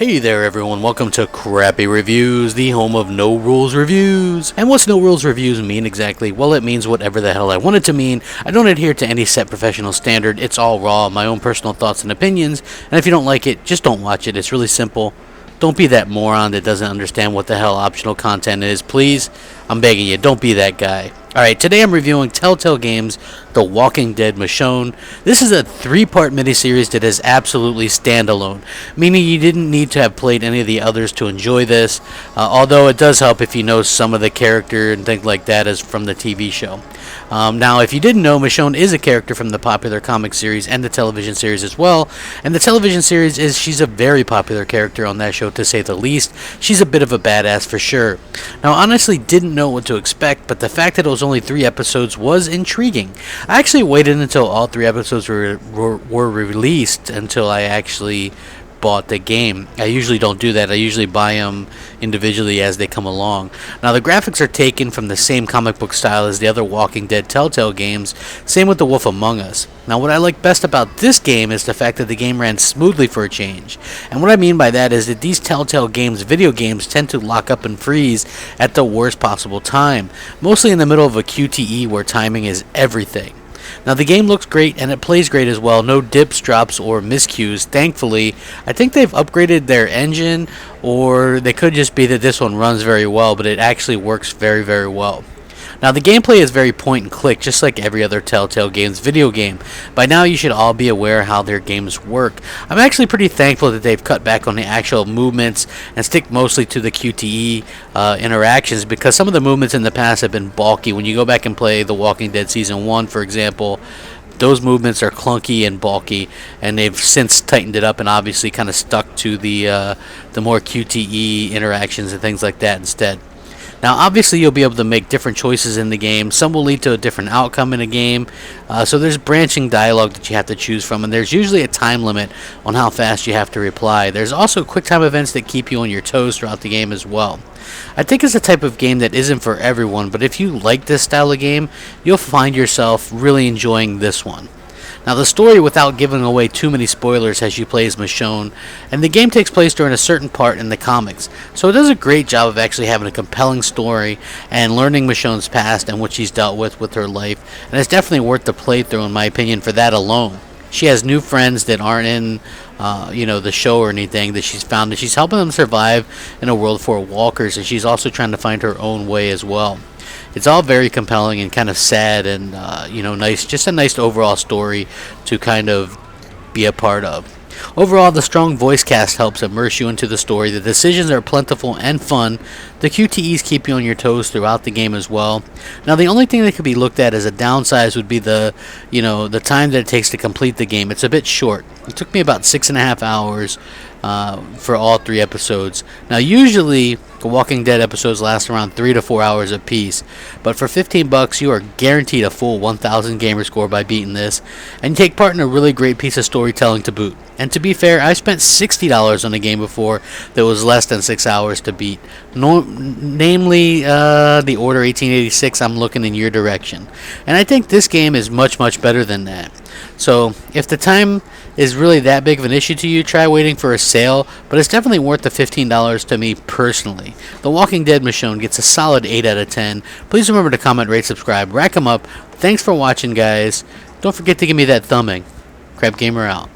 Hey there everyone, welcome to Crappy Reviews, the home of no rules reviews. And what's no rules reviews mean exactly? Well, it means whatever the hell I want it to mean. I don't adhere to any set professional standard. It's all raw, my own personal thoughts and opinions. And if you don't like it, just don't watch it. It's really simple. Don't be that moron that doesn't understand what the hell optional content is. Please, I'm begging you, don't be that guy. Alright, today I'm reviewing Telltale Games, The Walking Dead Michonne. This is a 3-part miniseries that is absolutely standalone, meaning you didn't need to have played any of the others to enjoy this, although it does help if you know some of the character and things like that as from the TV show. Now, if you didn't know, Michonne is a character from the popular comic series and the television series as well, and the television series she's a very popular character on that show to say the least. She's a bit of a badass for sure. Now, I honestly didn't know what to expect, but the fact that it was only 3 episodes was intriguing. I actually waited until all 3 episodes were released until I actually bought the game. I usually don't do that. I usually buy them individually as they come along. Now, the graphics are taken from the same comic book style as the other Walking Dead Telltale games, same with The Wolf Among Us. Now, what I like best about this game is the fact that the game ran smoothly for a change. And what I mean by that is that these Telltale Games video games tend to lock up and freeze at the worst possible time, mostly in the middle of a QTE where timing is everything. Now, the game looks great and it plays great as well. No dips, drops, or miscues. Thankfully, I think they've upgraded their engine, or they could just be that this one runs very well, but it actually works very, very well. Now, the gameplay is very point and click, just like every other Telltale Games video game. By now, you should all be aware how their games work. I'm actually pretty thankful that they've cut back on the actual movements and stick mostly to the QTE interactions, because some of the movements in the past have been bulky. When you go back and play The Walking Dead Season 1, for example, those movements are clunky and bulky, and they've since tightened it up and obviously kind of stuck to the more QTE interactions and things like that instead. Now, obviously, you'll be able to make different choices in the game. Some will lead to a different outcome in a game. So there's branching dialogue that you have to choose from, and there's usually a time limit on how fast you have to reply. There's also quick time events that keep you on your toes throughout the game as well. I think it's a type of game that isn't for everyone, but if you like this style of game, you'll find yourself really enjoying this one. Now, the story, without giving away too many spoilers as you play as Michonne, and the game takes place during a certain part in the comics, so it does a great job of actually having a compelling story and learning Michonne's past and what she's dealt with her life, and it's definitely worth the playthrough in my opinion for that alone. She has new friends that aren't in the show or anything that she's found, and she's helping them survive in a world full of walkers, and she's also trying to find her own way as well. It's all very compelling and kind of sad and, nice. Just a nice overall story to kind of be a part of. Overall, the strong voice cast helps immerse you into the story. The decisions are plentiful and fun. The QTEs keep you on your toes throughout the game as well. Now, the only thing that could be looked at as a downside would be the time that it takes to complete the game. It's a bit short. It took me about 6.5 hours for all 3 episodes. Now, usually the Walking Dead episodes last around 3 to 4 hours apiece, but for $15 you are guaranteed a full 1000 gamer score by beating this, and you take part in a really great piece of storytelling to boot. And to be fair, I spent $60 on a game before that was less than 6 hours to beat, namely the Order 1886. I'm looking in your direction, and I think this game is much better than that. So if the time is really that big of an issue to you, try waiting for a sale, but it's definitely worth the $15 to me personally. The Walking Dead Michonne gets a solid 8 out of 10. Please remember to comment, rate, subscribe, rack 'em up. Thanks for watching, guys. Don't forget to give me that thumbing. Crapgamer out.